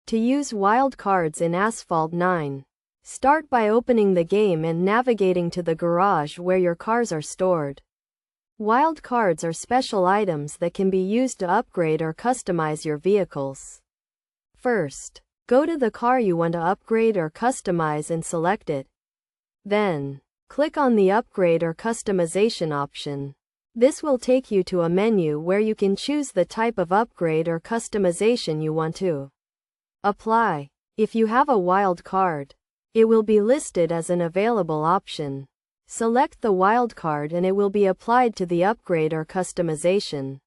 To use wild cards in Asphalt 9. Start by opening the game and navigating to the garage where your cars are stored. Wild cards are special items that can be used to upgrade or customize your vehicles. First, go to the car you want to upgrade or customize and select it. Then, click on the Upgrade or Customization option. This will take you to a menu where you can choose the type of upgrade or customization you want to apply. If you have a wild card, it will be listed as an available option. Select the wild card and it will be applied to the upgrade or customization.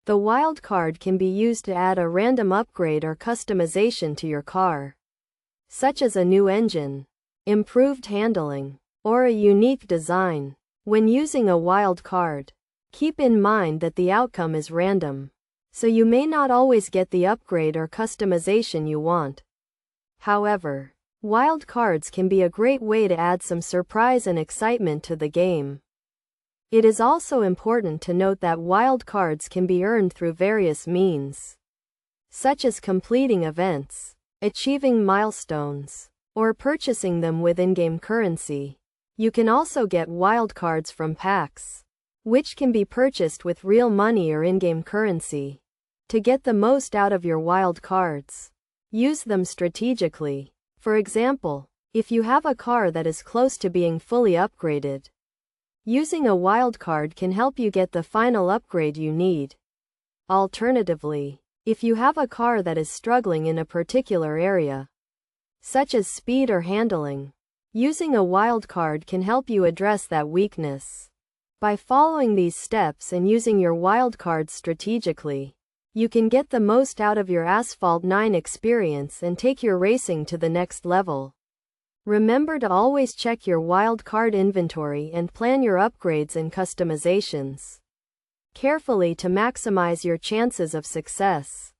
The wild card can be used to add a random upgrade or customization to your car, such as a new engine, improved handling, or a unique design. When using a wild card, keep in mind that the outcome is random, so you may not always get the upgrade or customization you want. However, wild cards can be a great way to add some surprise and excitement to the game. It is also important to note that wild cards can be earned through various means, such as completing events, achieving milestones, or purchasing them with in-game currency. You can also get wild cards from packs, which can be purchased with real money or in-game currency. To get the most out of your wild cards, use them strategically. For example, if you have a car that is close to being fully upgraded, using a wild card can help you get the final upgrade you need. Alternatively, if you have a car that is struggling in a particular area, such as speed or handling, using a wild card can help you address that weakness. By following these steps and using your wild cards strategically, you can get the most out of your Asphalt 9 experience and take your racing to the next level. Remember to always check your wild card inventory and plan your upgrades and customizations carefully to maximize your chances of success.